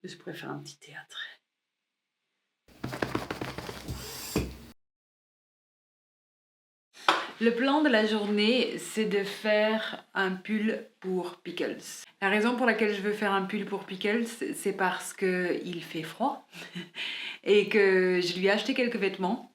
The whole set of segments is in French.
Je préfère un petit théâtre. Le plan de la journée, c'est de faire un pull pour Pickles. La raison pour laquelle je veux faire un pull pour Pickles, c'est parce qu'il fait froid et que je lui ai acheté quelques vêtements.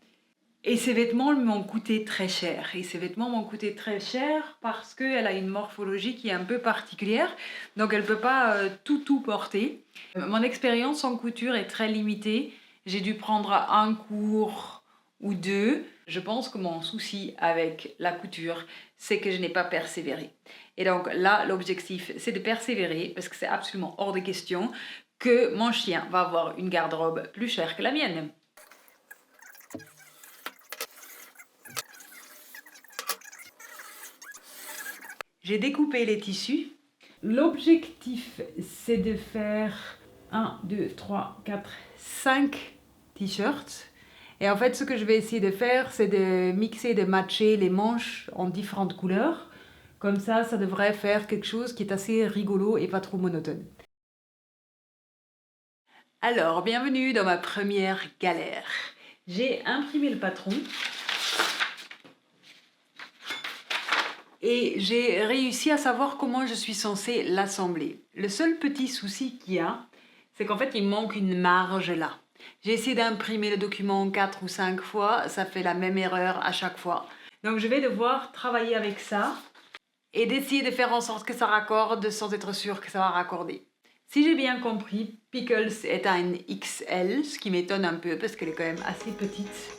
Et ces vêtements m'ont coûté très cher. Et ces vêtements m'ont coûté très cher parce qu'elle a une morphologie qui est un peu particulière. Donc elle ne peut pas tout porter. Mon expérience en couture est très limitée. J'ai dû prendre un cours ou deux. Je pense que mon souci avec la couture, c'est que je n'ai pas persévéré. Et donc là, l'objectif, c'est de persévérer parce que c'est absolument hors de question que mon chien va avoir une garde-robe plus chère que la mienne. J'ai découpé les tissus. L'objectif, c'est de faire 1, 2, 3, 4, 5 t-shirts. Et en fait, ce que je vais essayer de faire, c'est de mixer, de matcher les manches en différentes couleurs. Comme ça devrait faire quelque chose qui est assez rigolo et pas trop monotone. Alors, bienvenue dans ma première galère. J'ai imprimé le patron. Et j'ai réussi à savoir comment je suis censée l'assembler. Le seul petit souci qu'il y a, c'est qu'en fait, il manque une marge là. J'ai essayé d'imprimer le document 4 ou 5 fois, ça fait la même erreur à chaque fois. Donc je vais devoir travailler avec ça et d'essayer de faire en sorte que ça raccorde sans être sûr que ça va raccorder. Si j'ai bien compris, Pickles est à une XL, ce qui m'étonne un peu parce qu'elle est quand même assez petite.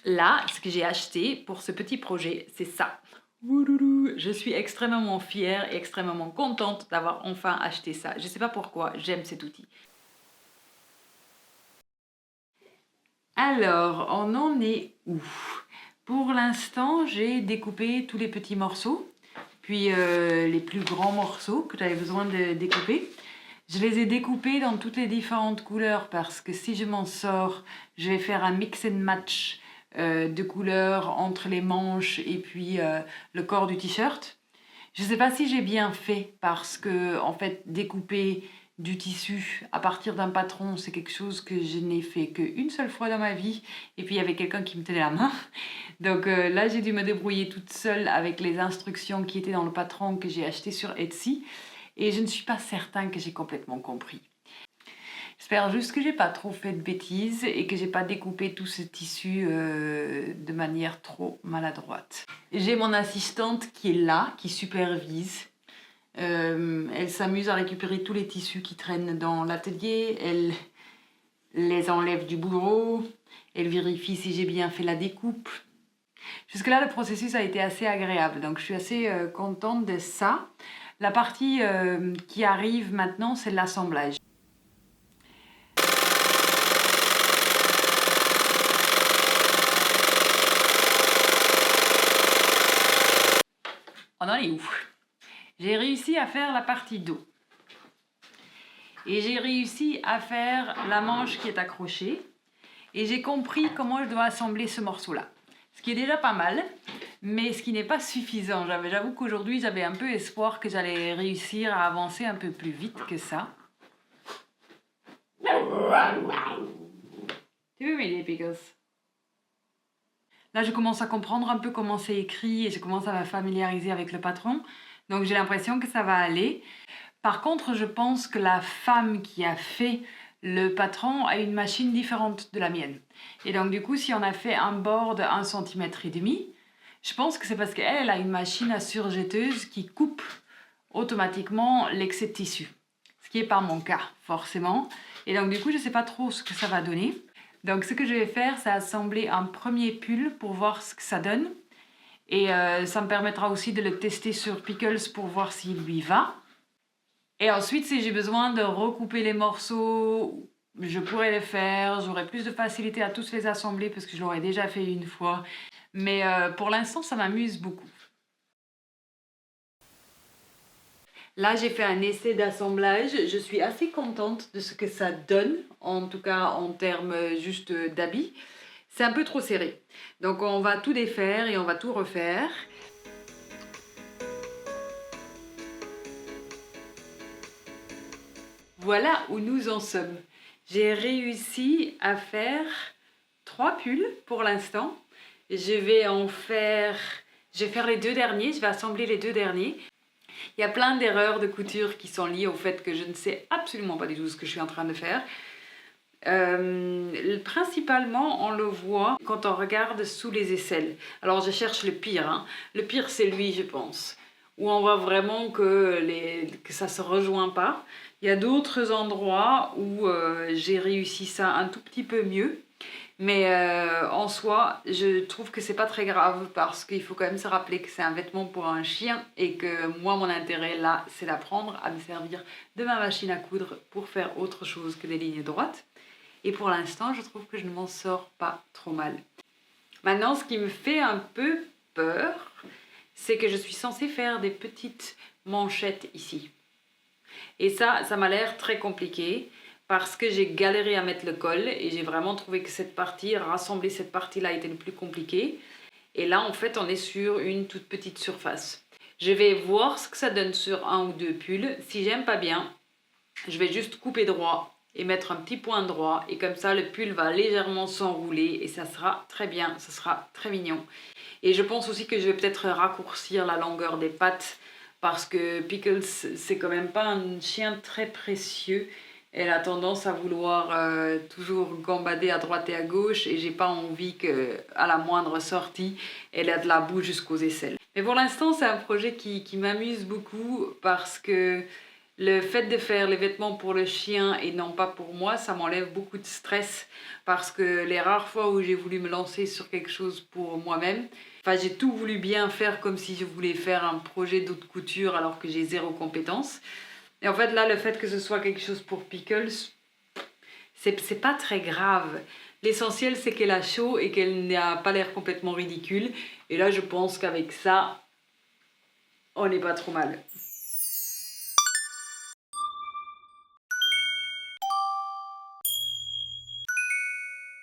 Là, ce que j'ai acheté pour ce petit projet, c'est ça. Je suis extrêmement fière et extrêmement contente d'avoir enfin acheté ça. Je ne sais pas pourquoi, j'aime cet outil. Alors, on en est où? Pour l'instant, j'ai découpé tous les petits morceaux, puis les plus grands morceaux que j'avais besoin de découper. Je les ai découpés dans toutes les différentes couleurs parce que si je m'en sors, je vais faire un mix and match de couleurs entre les manches et puis le corps du t-shirt. Je ne sais pas si j'ai bien fait parce que en fait découper du tissu à partir d'un patron, c'est quelque chose que je n'ai fait qu'une seule fois dans ma vie et puis il y avait quelqu'un qui me tenait la main. Donc là j'ai dû me débrouiller toute seule avec les instructions qui étaient dans le patron que j'ai acheté sur Etsy et je ne suis pas certain que j'ai complètement compris. J'espère juste que j'ai pas trop fait de bêtises et que j'ai pas découpé tout ce tissu de manière trop maladroite. J'ai mon assistante qui est là, qui supervise. Elle s'amuse à récupérer tous les tissus qui traînent dans l'atelier. Elle les enlève du bureau. Elle vérifie si j'ai bien fait la découpe. Jusque-là, le processus a été assez agréable, donc je suis assez contente de ça. La partie qui arrive maintenant, c'est l'assemblage. On en est où? J'ai réussi à faire la partie dos. Et j'ai réussi à faire la manche qui est accrochée. Et j'ai compris comment je dois assembler ce morceau-là. Ce qui est déjà pas mal, mais ce qui n'est pas suffisant. J'avoue qu'aujourd'hui, j'avais un peu espoir que j'allais réussir à avancer un peu plus vite que ça. Tu veux m'aider, Pickles? Là, je commence à comprendre un peu comment c'est écrit et je commence à me familiariser avec le patron. Donc, j'ai l'impression que ça va aller. Par contre, je pense que la femme qui a fait le patron a une machine différente de la mienne. Et donc, du coup, si on a fait un bord de 1,5 cm, je pense que c'est parce qu'elle a une machine à surjetteuse qui coupe automatiquement l'excès de tissu. Ce qui n'est pas mon cas, forcément. Et donc, du coup, je ne sais pas trop ce que ça va donner. Donc, ce que je vais faire, c'est assembler un premier pull pour voir ce que ça donne. Et ça me permettra aussi de le tester sur Pickles pour voir s'il lui va. Et ensuite, si j'ai besoin de recouper les morceaux je pourrais les faire, j'aurais plus de facilité à tous les assembler parce que je l'aurais déjà fait une fois. Mais pour l'instant, ça m'amuse beaucoup. Là, j'ai fait un essai d'assemblage. Je suis assez contente de ce que ça donne, en tout cas en termes juste d'habits. C'est un peu trop serré. Donc on va tout défaire et on va tout refaire. Voilà où nous en sommes. J'ai réussi à faire 3 pulls pour l'instant. Je vais faire les 2 derniers, je vais assembler les 2 derniers. Il y a plein d'erreurs de couture qui sont liées au fait que je ne sais absolument pas du tout ce que je suis en train de faire. Principalement, on le voit quand on regarde sous les aisselles. Alors, je cherche le pire. Hein. Le pire, c'est lui, je pense. Où on voit vraiment que ça ne se rejoint pas. Il y a d'autres endroits où j'ai réussi ça un tout petit peu mieux. Mais en soi, je trouve que c'est pas très grave parce qu'il faut quand même se rappeler que c'est un vêtement pour un chien et que moi, mon intérêt là, c'est d'apprendre à me servir de ma machine à coudre pour faire autre chose que des lignes droites. Et pour l'instant, je trouve que je ne m'en sors pas trop mal. Maintenant, ce qui me fait un peu peur, c'est que je suis censée faire des petites manchettes ici. Et ça m'a l'air très compliqué parce que j'ai galéré à mettre le col et j'ai vraiment trouvé que cette partie, rassembler cette partie-là était le plus compliqué. Et là, en fait, on est sur une toute petite surface. Je vais voir ce que ça donne sur un ou deux pulls. Si j'aime pas bien, je vais juste couper droit et mettre un petit point droit. Et comme ça, le pull va légèrement s'enrouler et ça sera très bien, ça sera très mignon. Et je pense aussi que je vais peut-être raccourcir la longueur des pattes parce que Pickles, c'est quand même pas un chien très précieux. Elle a tendance à vouloir toujours gambader à droite et à gauche et j'ai pas envie qu'à la moindre sortie, elle ait de la boue jusqu'aux aisselles. Mais pour l'instant, c'est un projet qui m'amuse beaucoup parce que le fait de faire les vêtements pour le chien et non pas pour moi, ça m'enlève beaucoup de stress parce que les rares fois où j'ai voulu me lancer sur quelque chose pour moi-même, j'ai tout voulu bien faire comme si je voulais faire un projet d'haute couture alors que j'ai zéro compétence. Et en fait là, le fait que ce soit quelque chose pour Pickles, c'est pas très grave. L'essentiel c'est qu'elle a chaud et qu'elle n'a pas l'air complètement ridicule. Et là je pense qu'avec ça, on n'est pas trop mal.